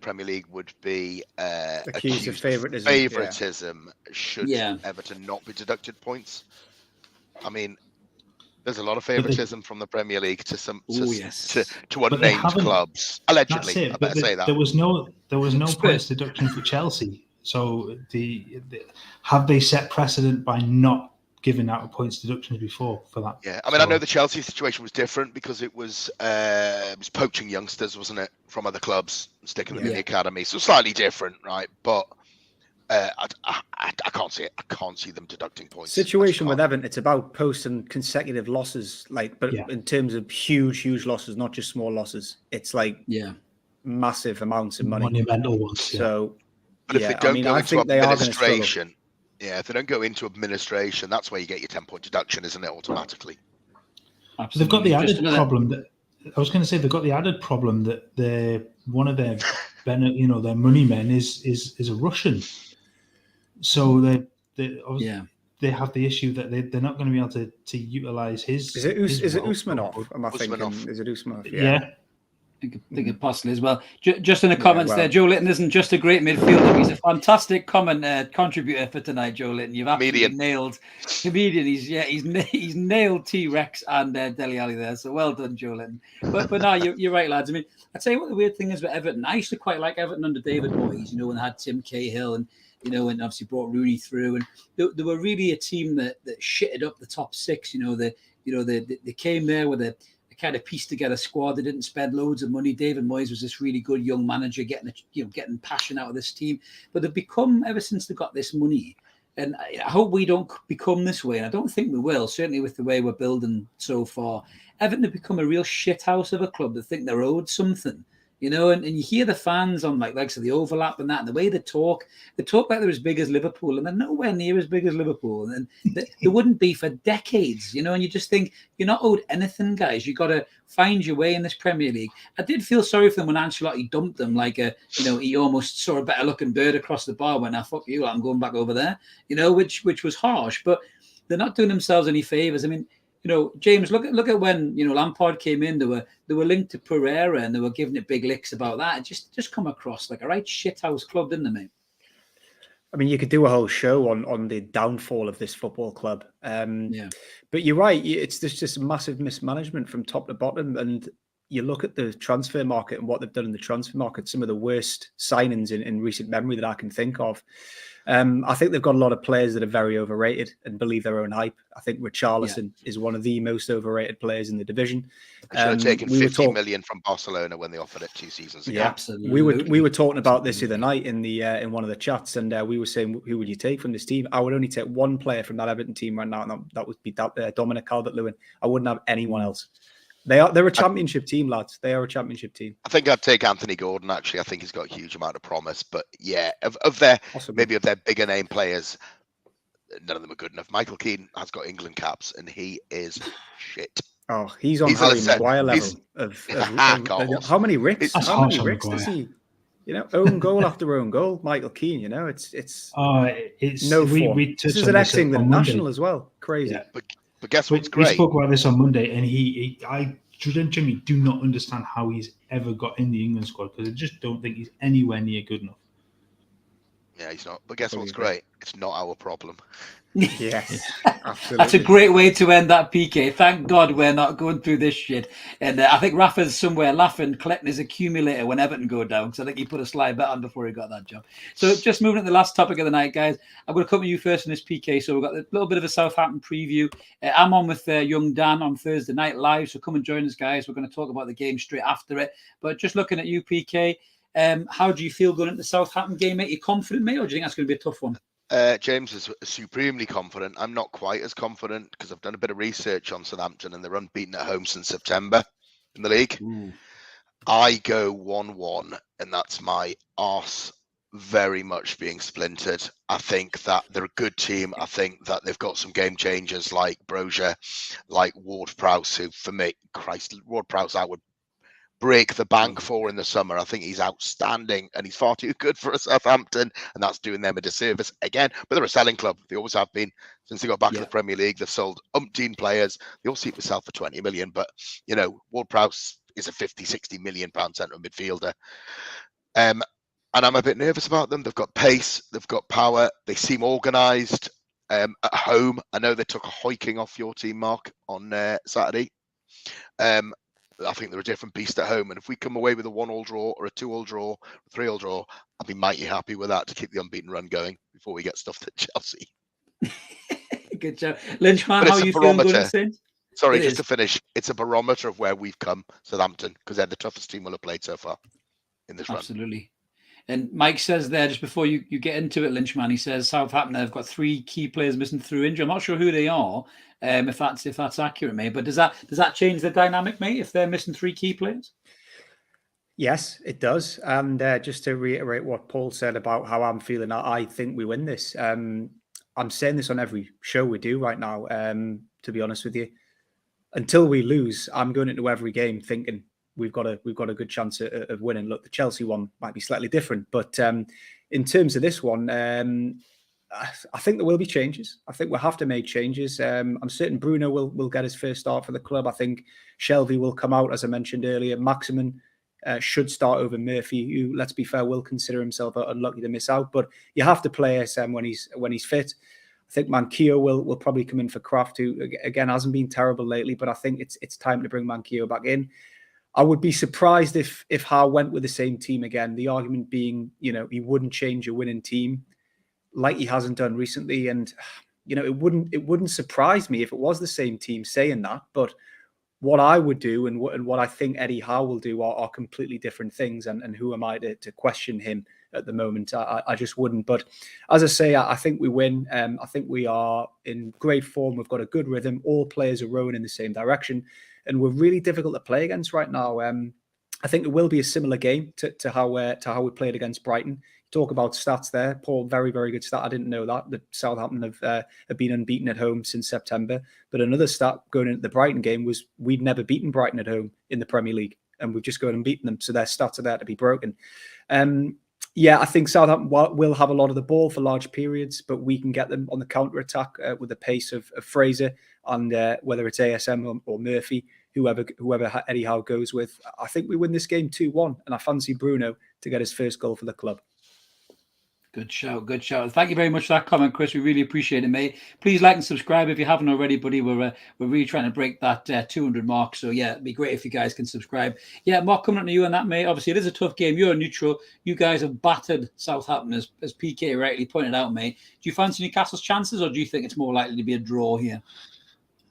Premier League would be accused of favoritism should Everton not be deducted points. I mean, there's a lot of favoritism from the Premier League to unnamed clubs. Allegedly, I better say that. There was no points deduction for Chelsea. So have they set precedent by not giving out points deductions before for that? Yeah, I mean, I know the Chelsea situation was different because it was poaching youngsters, wasn't it, from other clubs, sticking them in the academy. So slightly different, right? But I can't see it. I can't see them deducting points. Situation with Everton, it's about posting consecutive losses, in terms of huge losses, not just small losses. It's massive amounts of money, monumental ones. So, but if they don't go into administration. Yeah, if they don't go into administration, that's where you get your 10-point deduction, isn't it, automatically? Absolutely. They've got the added problem that I was going to say. They've got the added problem that one of their, their money men is a Russian, so they have the issue that they're not going to be able to utilize his. Is it Usmanov? Am I thinking? Is it Usmanov? Yeah. I think it possibly as well. Just in the comments there, Joe Linton isn't just a great midfielder. He's a fantastic contributor for tonight, Joe Linton. You've absolutely nailed comedian. He's nailed T-Rex and Dele Alli there. So well done, Joe Linton. But no, you're right, lads. I mean, I'd say what the weird thing is with Everton. I used to quite like Everton under David Moyes. When they had Tim Cahill, and and obviously brought Rooney through, and they were really a team that shitted up the top six. They came there with a kind of pieced together squad. They didn't spend loads of money. David Moyes was this really good young manager, getting passion out of this team. But they've become, ever since they got this money, and I hope we don't become this way, and I don't think we will, certainly with the way we're building so far. Everton have become a real shithouse of a club that think they're owed something, and you hear the fans on likes of the overlap and that, and the way they talk like they're as big as Liverpool, and they're nowhere near as big as Liverpool, and they wouldn't be for decades, and you just think you're not owed anything, guys. You got to find your way in this Premier League. I did feel sorry for them when Ancelotti dumped them, he almost saw a better looking bird across the bar when, fuck you, I'm going back over there, which was harsh, but they're not doing themselves any favors. I mean, James, look at when Lampard came in. They were linked to Pereira, and they were giving it big licks about that. It just come across like a right shithouse club, didn't they, mate? I mean, you could do a whole show on the downfall of this football club. But you're right. There's just massive mismanagement from top to bottom. And you look at the transfer market and what they've done in the transfer market, some of the worst signings in recent memory that I can think of. I think they've got a lot of players that are very overrated and believe their own hype. I think Richarlison is one of the most overrated players in the division. I should have taken 50 million from Barcelona when they offered it 2 seasons ago. Yeah, absolutely. We were talking about this the other night in one of the chats, and we were saying, who would you take from this team? I would only take one player from that Everton team right now, and that would be Dominic Calvert-Lewin. I wouldn't have anyone else. They're a championship team, lads. They are a championship team. I think I'd take Anthony Gordon, actually. I think he's got a huge amount of promise. But yeah, of their bigger name players, none of them are good enough. Michael Keane has got England caps, and he is shit. Oh, he's on Harry Maguire level of how many ricks? How many ricks does he? Own goal after own goal. Michael Keane. It's no form. This is an ex-England national as well. Crazy. Yeah. But guess what's great? We spoke about this on Monday, and I genuinely do not understand how he's ever got in the England squad, because I just don't think he's anywhere near good enough. Yeah, he's not. But guess what's great? It's not our problem. Yes, absolutely. That's a great way to end that, PK. Thank God we're not going through this shit. And I think Rafa's somewhere laughing, collecting his accumulator when Everton go down, because I think he put a slide bet on before he got that job. So just moving to the last topic of the night, guys. I'm going to come to you first in this, PK. So we've got a little bit of a Southampton preview. I'm on with young Dan on Thursday night live, so come and join us, guys. We're going to talk about the game straight after it. But just looking at you, PK, how do you feel going into the Southampton game, mate? Are you confident, mate, or do you think that's going to be a tough one? James is supremely confident. I'm not quite as confident because I've done a bit of research on Southampton, and they're unbeaten at home since September in the league. Ooh. I go 1-1, and that's my arse very much being splintered. I think that they're a good team. I think that they've got some game changers like Brozier, like Ward-Prowse, who for me, Ward-Prowse I would break the bank for in the summer. I think he's outstanding, and he's far too good for a Southampton, and that's doing them a disservice again. But they're a selling club. They always have been since they got back to the Premier League. They've sold umpteen players. They all seem to sell for 20 million, but Ward-Prowse is a 50-60 million pound central midfielder. And I'm a bit nervous about them. They've got pace, they've got power, they seem organised. At home, I know they took a hoiking off your team, Mark, on Saturday. I think they're a different beast at home, and if we come away with a 1-1 draw or a 2-2 draw, a 3-3 draw, I'll be mighty happy with that to keep the unbeaten run going before we get stuffed at Chelsea. Good job, Lynchman. How are you feeling going to Sorry, just to finish, it's a barometer of where we've come, Southampton, because they're the toughest team we'll have played so far in this run. Absolutely. And Mike says there, just before you get into it, Lynchman, he says Southampton have got 3 key players missing through injury. I'm not sure who they are, if that's accurate, mate. But does that change the dynamic, mate, if they're missing 3 key players? Yes, it does. And just to reiterate what Paul said about how I'm feeling, I think we win this. I'm saying this on every show we do right now, to be honest with you. Until we lose, I'm going into every game thinking we've got a good chance of winning. Look, the Chelsea one might be slightly different, but in terms of this one, I think there will be changes. I think we'll have to make changes. I'm certain Bruno will get his first start for the club. I think Shelvey will come out, as I mentioned earlier. Maximin should start over Murphy, who, let's be fair, will consider himself unlucky to miss out. But you have to play SM when he's fit. I think Manquillo will probably come in for Kraft, who again hasn't been terrible lately. But I think it's time to bring Manquillo back in. I would be surprised if Schar went with the same team again. The argument being, he wouldn't change a winning team. like he hasn't done recently. And it wouldn't surprise me if it was the same team saying that. But what I would do and what I think Eddie Howe will do are completely different things. And who am I to question him at the moment? I just wouldn't. But as I say, I think we win. I think we are in great form. We've got a good rhythm. All players are rowing in the same direction. And we're really difficult to play against right now. I think it will be a similar game to how we played against Brighton. Talk about stats there, Paul. Very, very good stat. I didn't know that Southampton have been unbeaten at home since September. But another stat going into the Brighton game was we'd never beaten Brighton at home in the Premier League, and we've just gone and beaten them. So their stats are there to be broken. I think Southampton will have a lot of the ball for large periods, but we can get them on the counter attack with the pace of Fraser and whether it's ASM or Murphy. Whoever Eddie Howe goes with, I think we win this game 2-1, and I fancy Bruno to get his first goal for the club. Good shout, good shout. Thank you very much for that comment, Chris. We really appreciate it, mate. Please like and subscribe if you haven't already, buddy. We're really trying to break that 200 mark. So yeah, it'd be great if you guys can subscribe. Yeah, Mark, coming up to you on that, mate. Obviously, it is a tough game. You're a neutral. You guys have battered Southampton, as PK rightly pointed out, mate. Do you fancy Newcastle's chances, or do you think it's more likely to be a draw here?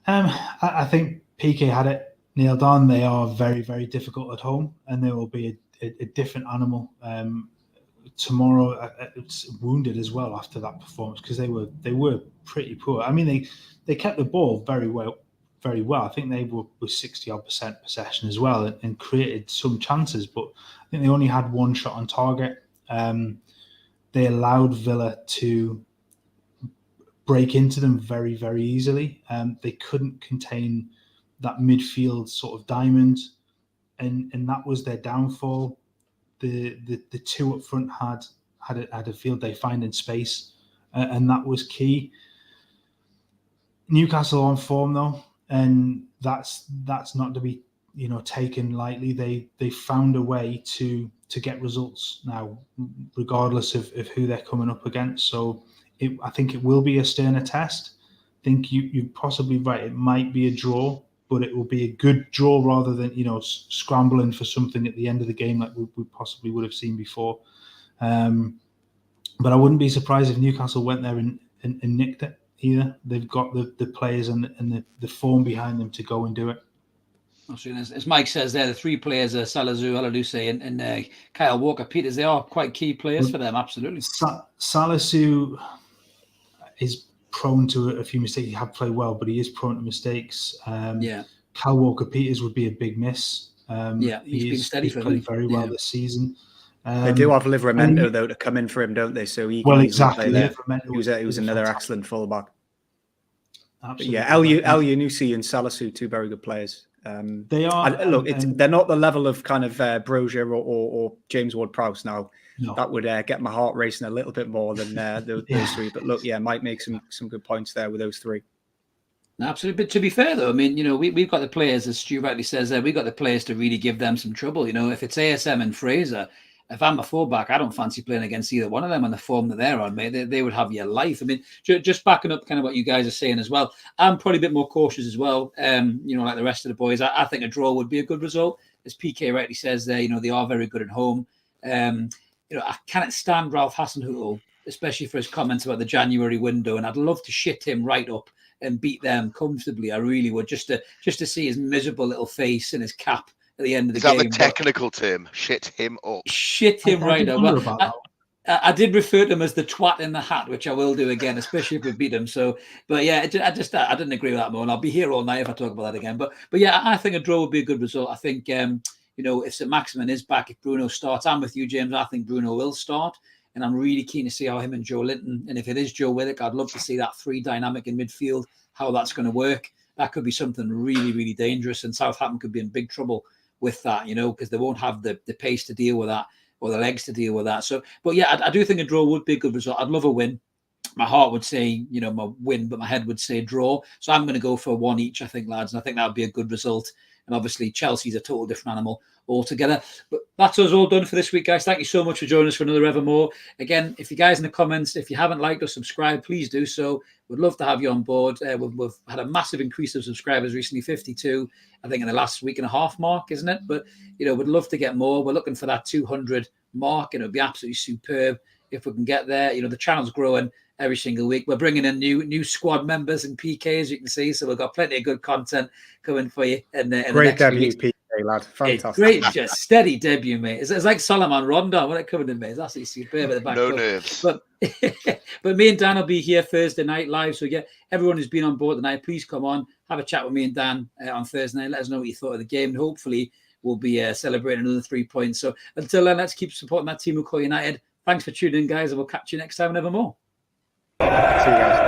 I think PK had it nailed on. They are very, very difficult at home, and they will be a different animal. Tomorrow, it's wounded as well after that performance, because they were pretty poor. I mean, they kept the ball very well. I think they were 60% possession as well, and created some chances, but I think they only had one shot on target. They allowed Villa to break into them very, very easily. They couldn't contain that midfield sort of diamond, and that was their downfall. The two up front had a field day finding space, and that was key. Newcastle on form though, and that's not to be taken lightly. They found a way to get results now, regardless of who they're coming up against. So I think it will be a sterner test. I think you're possibly right. It might be a draw, but it will be a good draw rather than scrambling for something at the end of the game like we possibly would have seen before. But I wouldn't be surprised if Newcastle went there and nicked it either. They've got the players and the form behind them to go and do it. As Mike says there, the three players are Salazar, Aladuse, and Kyle Walker-Peters. They are quite key players for them, absolutely. Salazar is prone to a few mistakes. He had played well, but he is prone to mistakes. Kyle Walker-Peters would be a big miss. He's been steady for them. Played very well this season. They do have Livramento though to come in for him, don't they? So he can exactly. He was another excellent fullback. Absolutely. But El Yunusi and Salazar, two very good players. They are. They're not the level of kind of Brozier or James Ward-Prowse now. No. That would get my heart racing a little bit more than those three. But look, might make some good points there with those three. Absolutely. But to be fair, though, I mean, we've got the players, as Stu rightly says there, we've got the players to really give them some trouble. If it's ASM and Fraser, if I'm a fullback, I don't fancy playing against either one of them on the form that they're on, mate. They would have your life. I mean, just backing up kind of what you guys are saying as well, I'm probably a bit more cautious as well. Like the rest of the boys, I think a draw would be a good result. As PK rightly says there, they are very good at home. I cannot stand Ralph Hasenhüttl, especially for his comments about the January window, and I'd love to shit him right up and beat them comfortably. I really would, just to see his miserable little face and his cap at the end of the game. Is that the technical term? Shit him up. Shit him right up. Well, I did refer to him as the twat in the hat, which I will do again, especially if we beat him. So, but yeah, I didn't agree with that more, and I'll be here all night if I talk about that again. But yeah, I think a draw would be a good result. I think if Saint-Maximin is back, if Bruno starts, I'm with you, James. I think Bruno will start, and I'm really keen to see how him and Joe Linton, and if it is Joe Willock, I'd love to see that three dynamic in midfield, how that's going to work. That could be something really, really dangerous, and Southampton could be in big trouble with that, because they won't have the pace to deal with that or the legs to deal with that. So, but yeah, I do think a draw would be a good result. I'd love a win. My heart would say, my win, but my head would say draw. So I'm going to go for one each, I think, lads, and I think that would be a good result. And obviously, Chelsea's a total different animal altogether. But that's us all done for this week, guys. Thank you so much for joining us for another Evermore. Again, if you guys in the comments, if you haven't liked or subscribed, please do so. We'd love to have you on board. We've had a massive increase of subscribers recently, 52, I think, in the last week and a half mark, isn't it? But, we'd love to get more. We're looking for that 200 mark, and it would be absolutely superb if we can get there. You know, the channel's growing every single week. We're bringing in new squad members and PKs, you can see. So we've got plenty of good content coming for you. And great debut, PK lad, fantastic. Great, just steady debut, mate. It's like Solomon Rondon when it covered in, mate. It's absolutely superb at the back. No nerves. But me and Dan will be here Thursday night live. So yeah, everyone who's been on board tonight, please come on, have a chat with me and Dan on Thursday night. Let us know what you thought of the game, and hopefully we'll be celebrating another 3 points. So until then, let's keep supporting that team of Call United. Thanks for tuning in, guys, and we'll catch you next time and ever more. See you guys.